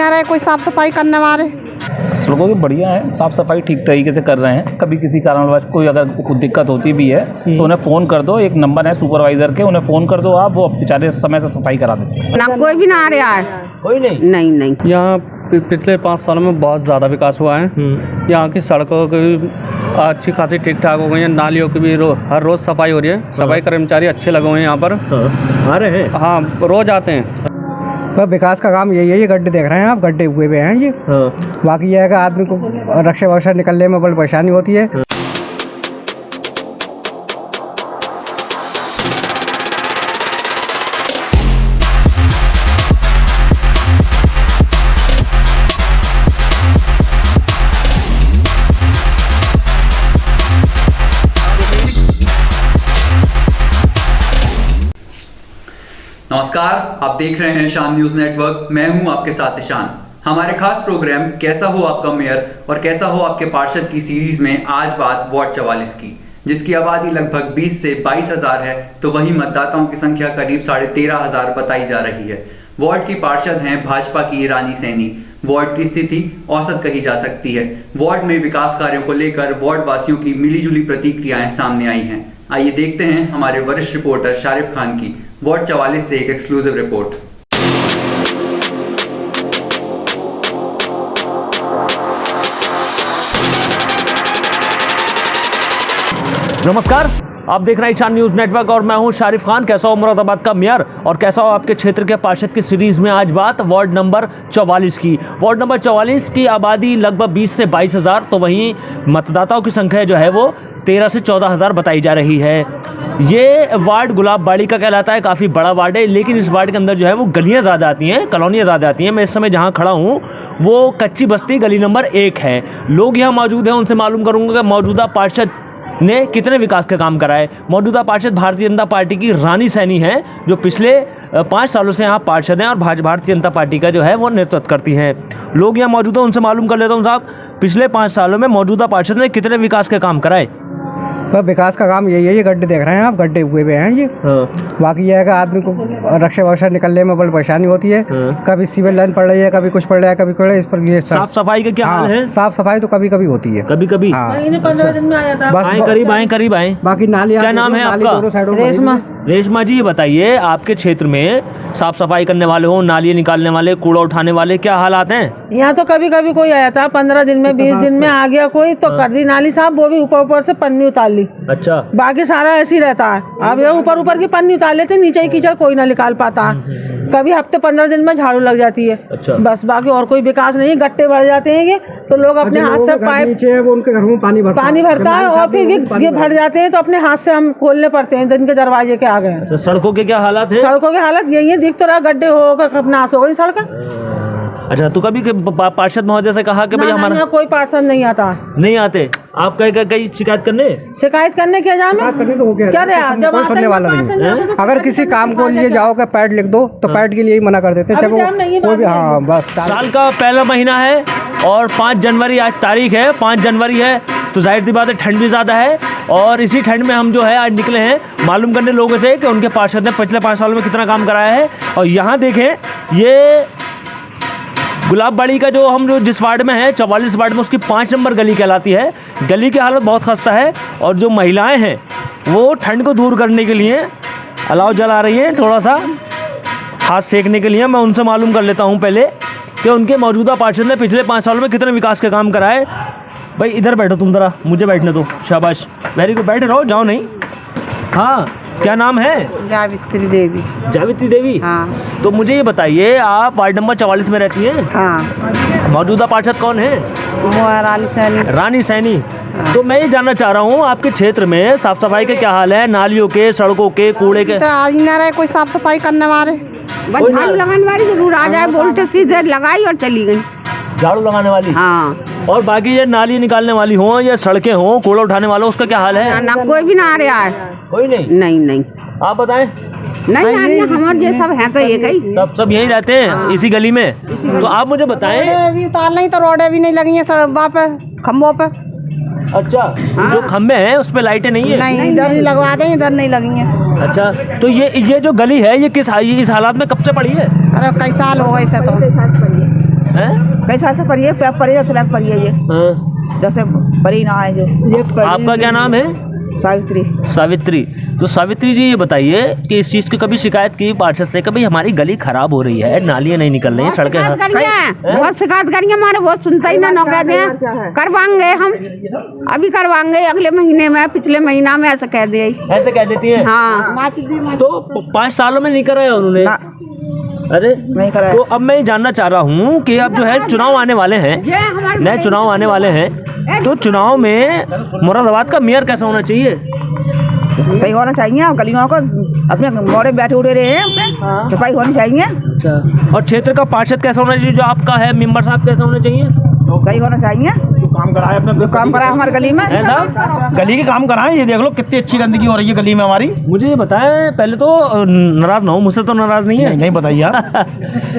ना रहे कोई साफ सफाई करने वाले। सड़कों की बढ़िया है, साफ़ सफाई ठीक तरीके से कर रहे हैं। कभी किसी कारणवश कोई अगर कुछ दिक्कत होती भी है तो उन्हें फ़ोन कर दो, एक नंबर है सुपरवाइज़र के, उन्हें फ़ोन कर दो आप, वो बेचारे समय से सफाई करा देते हैं। ना कोई भी ना आ रहा है, कोई नहीं। यहाँ पिछले 5 सालों में बहुत ज़्यादा विकास हुआ है। यहाँ की सड़कों की अच्छी खासी ठीक ठाक हो गई है। नालियों की भी हर रोज़ सफाई हो रही है। सफाई कर्मचारी अच्छे लगे हुए हैं यहाँ पर। आ रहे हैं, हाँ रोज़ आते हैं। तो विकास का काम यही है। ये गड्ढे देख रहे हैं आप, गड्ढे हुए हुए हैं ये। बाकी यह है कि आदमी को रक्षा वक्षा निकलने में बड़ी परेशानी होती है। नमस्कार, आप देख रहे हैं शान न्यूज नेटवर्क। मैं हूं आपके साथ ईशान। हमारे खास प्रोग्राम कैसा हो आपका मेयर और कैसा हो आपके पार्षद की सीरीज में आज बात वार्ड 44 की, जिसकी आबादी लगभग 20 से 22 हजार है, तो वहीं मतदाताओं की संख्या करीब 13,500 बताई जा रही है। वार्ड की पार्षद हैं भाजपा की रानी सैनी। वार्ड की स्थिति औसत कही जा सकती है। वार्ड में विकास कार्यों को लेकर वार्ड वासियों की मिलीजुली प्रतिक्रियाएं सामने आई हैं। आइए देखते हैं हमारे वरिष्ठ रिपोर्टर शारिफ खान की वार्ड 44 से एक एक्सक्लूसिव रिपोर्ट। नमस्कार, आप देख रहे हैं ईशान न्यूज़ नेटवर्क और मैं हूं शारिफ खान। कैसा हो मुरादाबाद का मेयर और कैसा हो आपके क्षेत्र के पार्षद की सीरीज़ में आज बात वार्ड नंबर 44 की। वार्ड नंबर 44 की आबादी लगभग 20 से 22 हज़ार, तो वहीं मतदाताओं की संख्या जो है वो 13 से 14 हज़ार बताई जा रही है। ये वार्ड गुलाबबाड़ी का कहलाता है, काफ़ी बड़ा वार्ड है, लेकिन इस वार्ड के अंदर जो है वो गलियाँ ज़्यादा आती हैं, कॉलोनियाँ ज़्यादा आती हैं। मैं इस समय जहाँ खड़ा हूँ वो कच्ची बस्ती गली नंबर 1 है। लोग यहाँ मौजूद हैं, उनसे मालूम करूँगा कि मौजूदा पार्षद ने कितने विकास के काम कराए। मौजूदा पार्षद भारतीय जनता पार्टी की रानी सैनी हैं, जो पिछले 5 सालों से यहाँ पार्षद हैं और भारतीय जनता पार्टी का जो है वो नेतृत्व करती हैं। लोग यहाँ मौजूद हैं, उनसे मालूम कर लेता हूँ। साहब, पिछले 5 सालों में मौजूदा पार्षद ने कितने विकास के काम कराए? तो विकास का काम यही है। ये गड्ढे देख रहे हैं आप, गड्ढे हुए हुए हैं ये। बाकी यह है कि आदमी को रक्षा वक्षा निकलने में बड़ी परेशानी होती है। कभी सिविल लाइन पड़ रही है, कभी कुछ पड़ रहा है, कभी पड़ रहा है। इस पर ये साफ सफाई का क्या हाल है? साफ सफाई तो कभी कभी होती है, कभी कभी। 15 दिन में आ जाता है। बस करीब आए। बाकी नाली। क्या नाम है आपका? रेशमा जी, ये बताइए आपके क्षेत्र में साफ सफाई करने वाले हो, नालियाँ निकालने वाले, कूड़ा उठाने वाले, क्या हालात हैं? यहाँ तो कभी कभी कोई आया था, 15 दिन में 20 दिन में आ गया कोई, तो कर दी नाली साहब, वो भी ऊपर से पन्नी उतार ली। अच्छा, बाकी सारा ऐसे ही रहता है। अब ऊपर की पन्नी उतार लेते, नीचे ही कीचड़ कोई ना निकाल पाता है। कभी हफ्ते 15 दिन में झाड़ू लग जाती है। अच्छा। बस, बाकी और कोई विकास नहीं है। गट्टे बढ़ जाते हैं ये, तो लोग अपने हाथ से पाइप उनके घरों में पानी भरता है और फिर ये भर जाते हैं, तो अपने हाथ से हम खोलने पड़ते हैं। दिन के दरवाजे के आ गए। अच्छा, सड़कों के क्या हालात है? सड़कों के हालत यही है, दिख तो रहा, गड्ढे होगा, नाश हो गई सड़क। अच्छा, तो कभी पार्षद महोदय से कहा कि भाई हमारा कोई पार्षद नहीं आता। नहीं आते? आप कहीं शिकायत करने क्या क्या सुनने वाला नहीं। अगर किसी काम को लिए जाओ कि पैड लिख दो, तो पैड के लिए ही मना कर देते हैं। कोई भी, हाँ बस। साल का पहला महीना है और 5 जनवरी आज तारीख है, 5 जनवरी है, तो जाहिर सी बात है ठंड भी ज़्यादा है। और इसी ठंड में हम जो है आज निकले हैं मालूम करने लोगों से कि उनके पार्षद ने पिछले 5 सालों में कितना काम कराया है। और यहाँ देखें, ये गुलाबबाड़ी का जो जिस वार्ड में है 44 वार्ड में, उसकी 5 नंबर गली कहलाती है। गली की हालत बहुत खस्ता है और जो महिलाएं हैं वो ठंड को दूर करने के लिए अलाव जला रही हैं, थोड़ा सा हाथ सेकने के लिए। मैं उनसे मालूम कर लेता हूं पहले कि उनके मौजूदा पार्षद ने पिछले 5 सालों में कितने विकास के काम कराए। भाई इधर बैठो तुम, ज़रा मुझे बैठने दो। शाबाश, वेरी गुड, बैठे रहो, जाओ नहीं। हाँ, क्या नाम है? जावित्री देवी। जावित्री देवी, हाँ। तो मुझे ये बताइए, आप वार्ड नंबर 44 में रहती हैं? हाँ। मौजूदा पार्षद कौन है? वो रानी सैनी। रानी सैनी। तो मैं ये जानना चाह रहा हूँ, आपके क्षेत्र में साफ सफाई के क्या हाल है? नालियों के, सड़कों के, कूड़े के? तो आज ही ना रहे कोई साफ सफाई करने वाले। बस झाड़ू लगाने वाली जरूर आ जाए, बोलते सीधे लगाई और चली गई। झाड़ू लगाने वाली? हाँ। और बाकी ये नाली निकालने वाली हो या सड़कें हो, कूड़ा उठाने वाला, उसका क्या हाल है? ना कोई भी ना आ रहा है। कोई नहीं? नहीं। आप बताएं। नहीं, हमारे ये सब हैं तो एक ही। सब यहीं रहते हैं, इसी गली में। तो आप मुझे बताएं, भी उतार नहीं तो रोडें भी नहीं लगी हैं सड़क पे, खम्भों पे। अच्छा, जो खम्भे हैं उस पे लाइटें नहीं है? नहीं, इधर नहीं लगवा दें, इधर नहीं लगी हैं। अच्छा, तो ये जो गली है ये इस हालात में कब से पड़ी है? अरे कई साल हो गए इसे तो। हैं? कैसा से परी है परी जब से परी है ये हाँ। जैसे परी ना है जो आपका क्या नाम है? सावित्री। सावित्री। तो सावित्री जी ये बताइए कि इस चीज़ की कभी शिकायत की पार्षद से, कभी हमारी गली खराब हो रही है, नालियाँ नहीं निकल रही हैं, सड़कें बहुत शिकायत करिए, हमारे बहुत सुनता ही ना कहते हैं करवाएंगे हम, अभी करवाएंगे अगले महीने में, पिछले महीना में ऐसा कह दिए। ऐसे कह देती हैं? हाँ। तो 5 सालों में नहीं कराया उन्होंने? अरे नहीं कराया। तो अब मैं ये जानना चाह रहा हूँ कि अब जो है चुनाव आने वाले हैं, नए चुनाव आने वाले हैं, तो चुनाव में मुरादाबाद का मेयर कैसा होना चाहिए? सही होना चाहिए, गलियों को अपने मोड़े बैठे उठे रहे हैं, अपने सफाई होनी चाहिए। अच्छा। और क्षेत्र का पार्षद कैसा होना चाहिए, जो आपका है मेंबर साहब कैसा होना चाहिए? सही होना चाहिए, जो काम कराए अपने, जो काम कराए हमारे गली में। ऐसा गली के काम कराएं। ये देख लो कितनी अच्छी गंदगी हो रही है गली में हमारी। मुझे ये बताएं, पहले तो नाराज ना हो, मुझसे तो नाराज नहीं है। नहीं बताइए आप।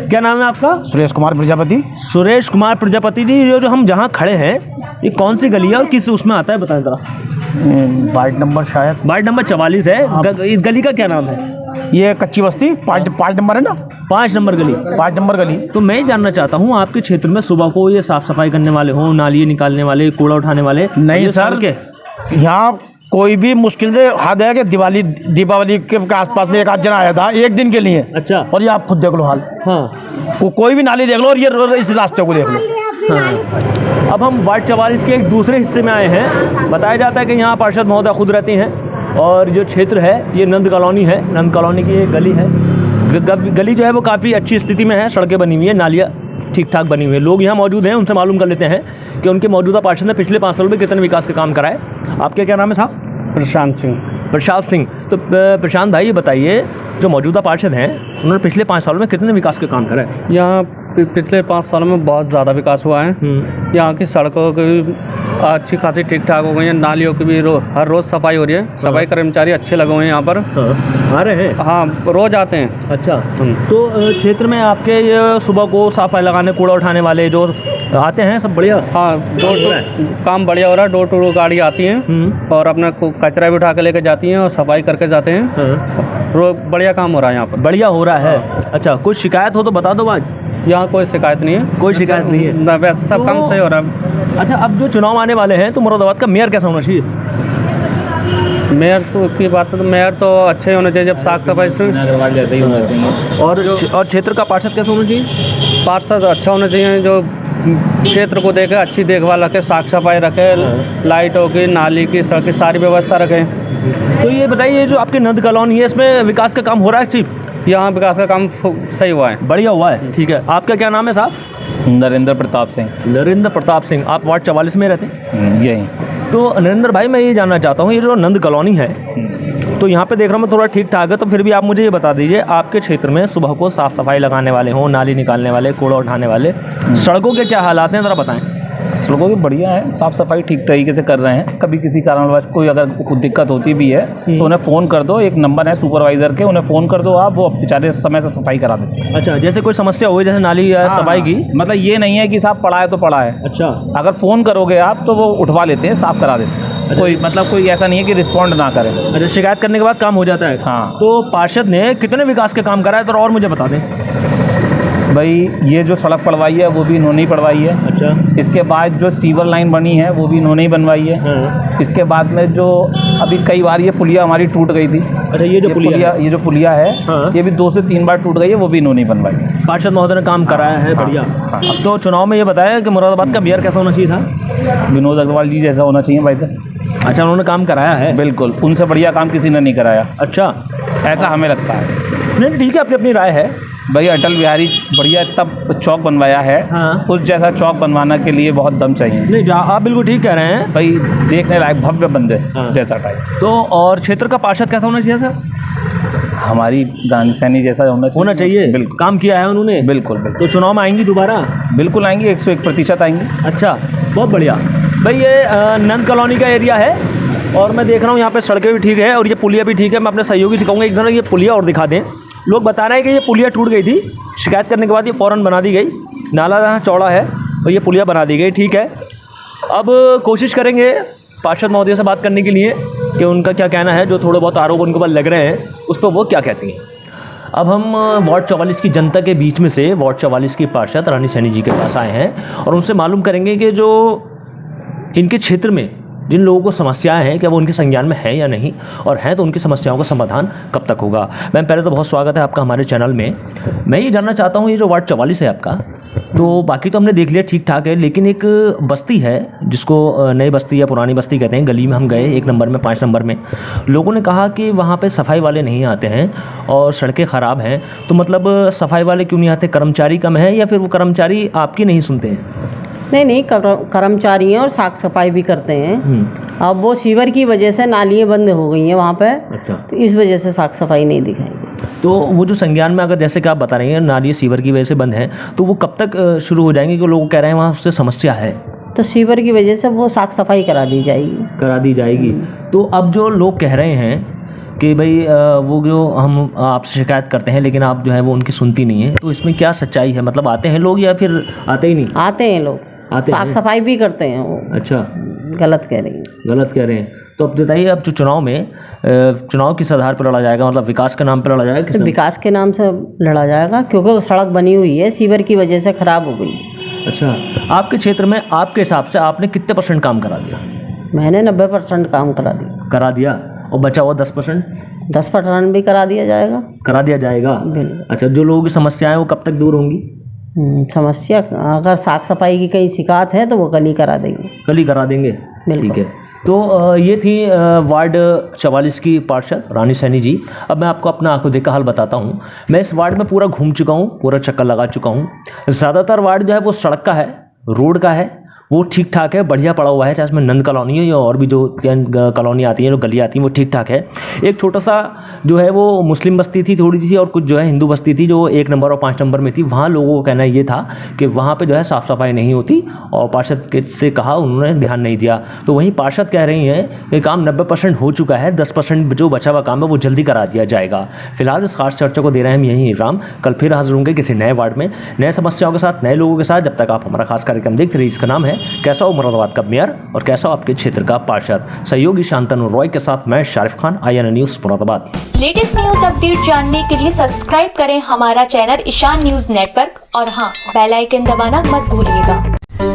क्या नाम है आपका? सुरेश कुमार प्रजापति। सुरेश कुमार प्रजापति जी, जो हम जहाँ खड़े हैं ये कौन सी गली है और किस उसमें आता है, बताएं जरा। वार्ड नंबर शायद वार्ड नंबर 44 है। इस गली का क्या नाम है? ये कच्ची बस्ती 5 नंबर है ना, 5 नंबर गली। 5 नंबर गली। तो मैं जानना चाहता हूँ, आपके क्षेत्र में सुबह को ये साफ सफाई करने वाले हों, नालियाँ निकालने वाले, कूड़ा उठाने वाले? नहीं ये सर, सड़कें? यहाँ कोई भी मुश्किल से हद है कि दीपावली के आसपास में एक आध जना आया था एक दिन के लिए। अच्छा। और ये आप खुद देख लो हाल। हाँ। कोई भी नाली देख लो और ये इस रास्ते को देख लो। हाँ। अब हम वार्ड 44 के एक दूसरे हिस्से में आए हैं। बताया जाता है कि यहाँ पार्षद महोदय खुद रहती हैं, और जो क्षेत्र है ये नंद कॉलोनी है। नंद कॉलोनी की ये गली है। गली जो है वो काफ़ी अच्छी स्थिति में है, सड़कें बनी हुई हैं, नालियाँ ठीक ठाक बनी हुई है। लोग यहाँ मौजूद हैं, उनसे मालूम कर लेते हैं कि उनके मौजूदा पार्षद ने पिछले 5 सालों में कितने विकास के काम कराए। आपके क्या नाम है साहब? प्रशांत सिंह। प्रशांत सिंह। तो प्रशांत भाई ये बताइए, जो मौजूदा पार्षद हैं उन्होंने पिछले 5 सालों में कितने विकास के काम कराए? यहाँ पिछले 5 सालों में बहुत ज़्यादा विकास हुआ है। यहाँ की सड़कों की अच्छी खासी ठीक ठाक हो गई है, नालियों की भी हर रोज़ सफाई हो रही है। सफाई कर्मचारी अच्छे लगे हुए हैं यहाँ पर। आ रहे हैं? हाँ, रोज़ आते हैं। अच्छा। तो क्षेत्र में आपके ये सुबह को सफाई लगाने, कूड़ा उठाने वाले जो आते हैं, सब बढ़िया? हाँ, काम बढ़िया हो रहा है। डोर टू डोर गाड़ी आती हैं और अपना कचरा भी उठा के लेके जाती हैं और सफाई करके जाते हैं। बढ़िया काम हो रहा है यहाँ पर। बढ़िया हो रहा है। अच्छा, कुछ शिकायत हो तो बता दो आज। यहाँ कोई शिकायत नहीं है। कोई शिकायत नहीं है ना, वैसे सब काम सही हो रहा है। अच्छा, अब जो चुनाव आने वाले हैं तो मुरादाबाद का मेयर कैसा होना चाहिए? मेयर तो की बात है तो मेयर तो अच्छे होने चाहिए, जब साफ सफाई से अग्रवाल जैसे ही होना चाहिए। और क्षेत्र का पार्षद कैसा होना चाहिए? पार्षद अच्छा होना चाहिए, जो क्षेत्र को देखे, अच्छी देखभाल रखे, साफ सफाई रखे, लाइटों की, नाली की, सड़क की सारी व्यवस्था रखें। तो ये बताइए, जो आपकी नंद कॉलोनी है इसमें विकास का काम हो रहा है? सिर्फ यहाँ विकास का काम सही हुआ है, बढ़िया हुआ है। ठीक है। आपका क्या नाम है साहब? नरेंद्र प्रताप सिंह। नरेंद्र प्रताप सिंह। आप वार्ड 44 में रहते हैं? यही। तो नरेंद्र भाई, मैं ये जानना चाहता हूँ, ये जो नंद कॉलोनी है तो यहाँ पे देख रहा हूँ मैं थोड़ा ठीक ठाक है, तो फिर भी आप मुझे ये बता दीजिए, आपके क्षेत्र में सुबह को साफ़ सफाई लगाने वाले हों, नाली निकालने वाले, कूड़ा उठाने वाले, सड़कों के क्या हालात हैं, ज़रा बताएं। सड़कों की बढ़िया है, साफ़ सफाई ठीक तरीके से कर रहे हैं। कभी किसी कारणवश कोई अगर दिक्कत होती भी है तो उन्हें फ़ोन कर दो, एक नंबर है सुपरवाइज़र के, उन्हें फ़ोन कर दो आप, वो बेचारे समय से सफाई करा देते हैं। अच्छा, जैसे कोई समस्या हुई, जैसे नाली या सफाई की, मतलब ये नहीं है कि साहब पड़ा है तो पड़ा है। अच्छा। अगर फ़ोन करोगे आप तो वो उठवा लेते हैं, साफ़ करा देते हैं। कोई मतलब कोई ऐसा नहीं है कि रिस्पॉन्ड ना करें। अच्छा, शिकायत करने के बाद काम हो जाता है? हाँ। तो पार्षद ने कितने विकास के काम कराए, तो और मुझे बता दें। भाई ये जो सड़क पड़वाई है वो भी इन्होंने ही पड़वाई है। अच्छा। इसके बाद जो सीवर लाइन बनी है वो भी इन्होंने ही बनवाई है। हाँ। इसके बाद में जो अभी कई बार ये पुलिया हमारी टूट गई थी। अच्छा, ये जो पुलिया है हाँ। ये भी 2 से 3 बार टूट गई है, वो भी इन्होंने ही बनवाई है। पार्षद महोदय ने काम कराया है। बढ़िया। अब तो चुनाव में ये बताया कि मुरादाबाद का मेयर कैसा होना चाहिए था? विनोद अग्रवाल जी जैसा होना चाहिए भाई साहब। अच्छा, उन्होंने काम कराया है? बिल्कुल, उनसे बढ़िया काम किसी ने नहीं कराया। अच्छा, ऐसा हमें लगता है। नहीं ठीक है, अपनी अपनी राय है। भाई अटल बिहारी बढ़िया तब चौक बनवाया है। हाँ। उस जैसा चौक बनवाने के लिए बहुत दम चाहिए। नहीं, आप बिल्कुल ठीक कह रहे हैं भाई, देखने लायक भव्य बंदे हाँ। जैसा टाइप। तो और क्षेत्र का पार्षद कैसा होना चाहिए था? हमारी दानी सैनी जैसा होना चाहिए। बिल्कुल, काम किया है उन्होंने। बिल्कुल बिल्कुल। तो चुनाव में आएंगी दोबारा? बिल्कुल आएंगे, 101% आएंगे। अच्छा, बहुत बढ़िया। भाई ये नंद कॉलोनी का एरिया है और मैं देख रहा हूँ यहाँ पे सड़कें भी ठीक है और ये पुलिया भी ठीक है। मैं अपने सहयोगी से कहूँगा एक तरह ये पुलिया और दिखा दें। लोग बता रहे हैं कि ये पुलिया टूट गई थी, शिकायत करने के बाद ये फ़ौरन बना दी गई। नाला जहाँ चौड़ा है और ये पुलिया बना दी गई। ठीक है, अब कोशिश करेंगे पार्षद महोदय से बात करने के लिए कि उनका क्या कहना है, जो थोड़े बहुत आरोप उनके ऊपर लग रहे हैं उस पर वो क्या कहती हैं। अब हम वार्ड 44 की जनता के बीच में से वार्ड 44 की पार्षद रानी सैनी जी के पास आए हैं और उनसे मालूम करेंगे कि जो इनके क्षेत्र में जिन लोगों को समस्याएं हैं क्या वो उनके संज्ञान में है या नहीं, और हैं तो उनकी समस्याओं का समाधान कब तक होगा। मैम, पहले तो बहुत स्वागत है आपका हमारे चैनल में। मैं ये जानना चाहता हूँ, ये जो वार्ड 44 है आपका, तो बाकी तो हमने देख लिया ठीक ठाक है, लेकिन एक बस्ती है जिसको नई बस्ती या पुरानी बस्ती कहते हैं, गली में हम गए 1 नंबर में 5 नंबर में, लोगों ने कहा कि वहाँ पे सफाई वाले नहीं आते हैं और सड़कें ख़राब हैं। तो मतलब सफाई वाले क्यों नहीं आते, कर्मचारी कम है या फिर वो कर्मचारी आपकी नहीं सुनते हैं? नहीं, कर्मचारी हैं और साफ सफाई भी करते हैं। अब वो सीवर की वजह से नालियाँ बंद हो गई हैं वहाँ पे। अच्छा। तो इस वजह से साफ सफाई नहीं दिखाएगी। तो वो जो संज्ञान में अगर जैसे कि आप बता रही हैं नाली सीवर की वजह से बंद है, तो वो कब तक शुरू हो जाएंगे? कि लोग कह रहे हैं वहाँ उससे समस्या है, तो सीवर की वजह से वो साफ सफाई करा दी जाएगी। तो अब जो लोग कह रहे हैं कि भाई वो जो हम आपसे शिकायत करते हैं लेकिन आप जो है वो उनकी सुनती नहीं है, तो इसमें क्या सच्चाई है? मतलब आते हैं लोग या फिर आते ही नहीं? आते हैं लोग, साफ सफाई भी करते हैं वो। अच्छा, गलत कह रही हैं। तो अब बताइए, अब जो चुनाव किस आधार पर लड़ा जाएगा? मतलब विकास के नाम पर लड़ा जाएगा? तो विकास के नाम से लड़ा जाएगा, क्योंकि सड़क बनी हुई है, सीवर की वजह से ख़राब हो गई। अच्छा, आपके क्षेत्र में आपके हिसाब से आपने कितने % काम करा दिया? मैंने 90% काम करा दिया। और बचा हुआ 10%? 10% भी करा दिया जाएगा। बिल्कुल। अच्छा, जो लोगों की समस्याएं वो कब तक दूर होंगी? समस्या अगर साफ सफाई की कहीं शिकायत है तो वो कल ही करा देंगे। ठीक है। तो ये थी वार्ड 44 की पार्षद रानी सैनी जी। अब मैं आपको अपना आंखों देखा हाल बताता हूँ। मैं इस वार्ड में पूरा घूम चुका हूँ, पूरा चक्कर लगा चुका हूँ। ज़्यादातर वार्ड जो है वो सड़क का है, रोड का है, वो ठीक ठाक है, बढ़िया पड़ा हुआ है, चाहे उसमें नंद कॉलोनी है या और भी जो कॉलोनी आती है, जो गली आती है, वो ठीक ठाक है। एक छोटा सा जो है वो मुस्लिम बस्ती थी थोड़ी सी, और कुछ जो है हिंदू बस्ती थी जो 1 नंबर और 5 नंबर में थी। वहाँ लोगों को कहना ये था कि वहाँ पे जो है साफ़ सफाई नहीं होती, और पार्षद से कहा, उन्होंने ध्यान नहीं दिया। तो वहीं पार्षद कह रही हैं कि काम 90% हो चुका है, 10% जो बचा हुआ काम है वो जल्दी करा दिया जाएगा। फिलहाल इस खास चर्चा को दे रहे हैं हम यहीं इकराम। कल फिर हाजिर होंगे किसी नए वार्ड में, नए समस्याओं के साथ, नए लोगों के साथ। जब तक आप हमारा खास कार्यक्रम देखते रहिए। इसका नाम है कैसा हो मुरादाबाद का मेयर और कैसा हो आपके क्षेत्र का पार्षद। सहयोगी शांतनु रॉय के साथ मैं Sharif Khan, IANA news Moradabad. Latest news update जानने के लिए सब्सक्राइब करें हमारा चैनल ईशान न्यूज नेटवर्क, और हाँ, बेल आइकन दबाना मत भूलिएगा।